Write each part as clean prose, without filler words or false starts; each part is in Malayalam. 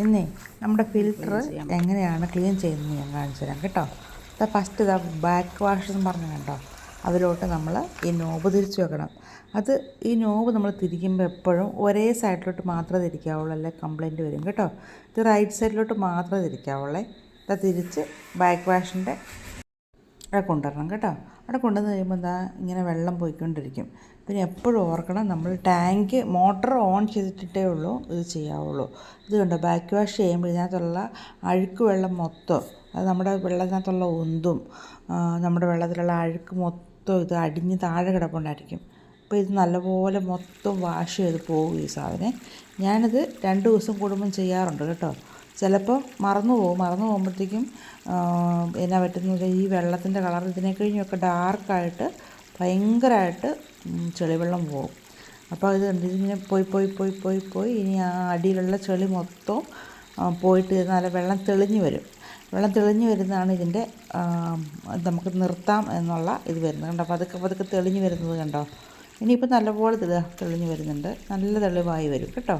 ഇന്നേ നമ്മുടെ ഫിൽറ്റർ എങ്ങനെയാണ് ക്ലീൻ ചെയ്യുന്നത് ഞാൻ കാണിച്ചു തരാം കേട്ടോ. ഫസ്റ്റ് ഇതാ ബാക്ക് വാഷ് എന്ന് പറഞ്ഞ കണ്ടോ, അതിലോട്ട് നമ്മൾ ഈ നോബ് തിരിച്ച് വെക്കണം. ഈ നോബ് നമ്മൾ തിരിക്കുമ്പോൾ എപ്പോഴും ഒരേ സൈഡിലോട്ട് മാത്രമേ തിരിക്കാവുള്ളൂ, അല്ലെ കംപ്ലൈൻറ്റ് വരും കേട്ടോ. ഇത് റൈറ്റ് സൈഡിലോട്ട് മാത്രമേ തിരിക്കാവുള്ളേ. തിരിച്ച് ബാക്ക് വാഷിൻ്റെ അവിടെ കൊണ്ടുവരണം കേട്ടോ. അവിടെ കൊണ്ടുവന്ന് കഴിയുമ്പോൾ എന്താ ഇങ്ങനെ വെള്ളം പോയിക്കൊണ്ടിരിക്കും. പിന്നെ എപ്പോഴും ഓർക്കണം, നമ്മൾ ടാങ്ക് മോട്ടർ ഓൺ ചെയ്തിട്ടേ ഉള്ളൂ ഇത് ചെയ്യാവുള്ളൂ. ഇത് കണ്ടോ, ബാക്ക് വാഷ് ചെയ്യുമ്പോൾ ഇതിനകത്തുള്ള അഴുക്ക് വെള്ളം മൊത്തം, അത് നമ്മുടെ വെള്ളത്തിനകത്തുള്ള ഒന്തും നമ്മുടെ വെള്ളത്തിലുള്ള അഴുക്ക് മൊത്തം ഇത് അടിഞ്ഞ് താഴെ കിടപ്പുണ്ടായിരിക്കും. അപ്പോൾ ഇത് നല്ലപോലെ മൊത്തം വാഷ് ചെയ്ത് പോകും ഈ സാധനം. ഞാനിത് 2 ദിവസം കൂടുമ്പം ചെയ്യാറുണ്ട് കേട്ടോ. ചിലപ്പോൾ മറന്നു പോകുമ്പോഴത്തേക്കും എന്നാ പറ്റുന്നത്, ഈ വെള്ളത്തിൻ്റെ കളർ ഇതിനെ കഴിഞ്ഞൊക്കെ ഡാർക്കായിട്ട് ഭയങ്കരമായിട്ട് ചെളിവെള്ളം പോകും. അപ്പോൾ ഇത് ഇതിങ്ങനെ പോയി ഇനി ആ അടിയിലുള്ള ചെളി മൊത്തം പോയിട്ട് നല്ല വെള്ളം തെളിഞ്ഞ് വരും. വെള്ളം തെളിഞ്ഞ് വരുന്നതാണ് ഇതിൻ്റെ നമുക്ക് നിർത്താം എന്നുള്ള ഇത് വരുന്നത് കണ്ടോ. പതുക്കെ തെളിഞ്ഞ് വരുന്നത് കണ്ടോ. ഇനിയിപ്പോൾ നല്ലപോലെ തെളിഞ്ഞ് വരുന്നുണ്ട്, നല്ല തെളിവായി വരും കേട്ടോ.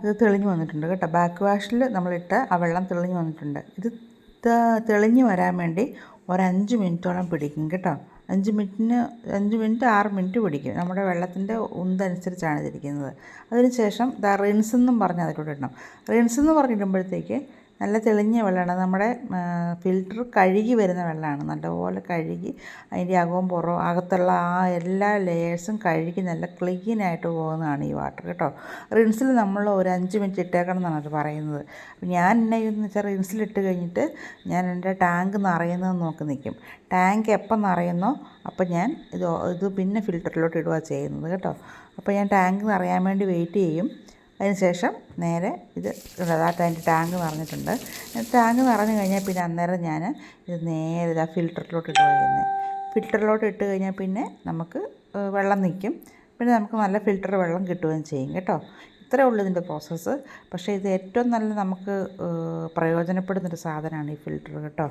ഇത് തെളിഞ്ഞ് വന്നിട്ടുണ്ട് കേട്ടോ. ബാക്ക് വാഷിൽ നമ്മളിട്ട് ആ വെള്ളം തെളിഞ്ഞ് വന്നിട്ടുണ്ട്. ഇത് തെളിഞ്ഞ് വരാൻ വേണ്ടി ഒരു 5 മിനിറ്റോളം പിടിക്കും കേട്ടോ. 5 മിനിറ്റ് 6 മിനിറ്റ് പിടിക്കും. നമ്മുടെ വെള്ളത്തിൻ്റെ ഉന്തനുസരിച്ചാണ് ഇതിരിക്കുന്നത്. അതിന് ശേഷം റിൻസ് എന്നും പറഞ്ഞ് അതിലൂടെ ഇടണം. റിൻസ് എന്ന് പറഞ്ഞിടുമ്പോഴത്തേക്ക് നല്ല തെളിഞ്ഞ വെള്ളമാണ്. നമ്മുടെ ഫിൽറ്റർ കഴുകി വരുന്ന വെള്ളമാണ്. നല്ലപോലെ കഴുകി അതിൻ്റെ അകവും പുറവും അകത്തുള്ള ആ എല്ലാ ലെയേഴ്സും കഴുകി നല്ല ക്ലീനായിട്ട് പോകുന്നതാണ് ഈ വാട്ടർ കേട്ടോ. റിൻസിൽ നമ്മൾ ഒരു 5 മിനിറ്റ് ഇട്ടേക്കണം എന്നാണ് അത് പറയുന്നത്. അപ്പോൾ ഞാൻ എന്നെ എന്ന് വെച്ചാൽ റിൻസിലിട്ട് കഴിഞ്ഞിട്ട് ഞാൻ എൻ്റെ ടാങ്ക് നിറയുന്നതെന്ന് നോക്കി നിൽക്കും. ടാങ്ക് എപ്പം നിറയുന്നോ അപ്പം ഞാൻ ഇത് പിന്നെ ഫിൽറ്ററിലോട്ട് ഇടുക ചെയ്യുന്നത് കേട്ടോ. അപ്പോൾ ഞാൻ ടാങ്ക് നിറയാൻ വേണ്ടി വെയിറ്റ് ചെയ്യും. അതിന് ശേഷം നേരെ ഇത് അതിൻ്റെ ടാങ്ക് നിറഞ്ഞിട്ടുണ്ട്. ടാങ്ക് നിറഞ്ഞു കഴിഞ്ഞാൽ പിന്നെ അന്നേരം ഞാൻ ഇത് നേരെ ഫിൽറ്ററിലോട്ട് ഇടുക ചെയ്യുന്നത്. ഫിൽറ്ററിലോട്ട് ഇട്ട് കഴിഞ്ഞാൽ പിന്നെ നമുക്ക് വെള്ളം നിൽക്കും. പിന്നെ നമുക്ക് നല്ല ഫിൽറ്റർ വെള്ളം കിട്ടുകയും ചെയ്യും കേട്ടോ. ഇത്രയേ ഉള്ളൂ ഇതിൻ്റെ പ്രോസസ്സ്. പക്ഷേ ഇത് ഏറ്റവും നല്ല നമുക്ക് പ്രയോജനപ്പെടുന്നൊരു സാധനമാണ് ഈ ഫിൽറ്റർ കേട്ടോ.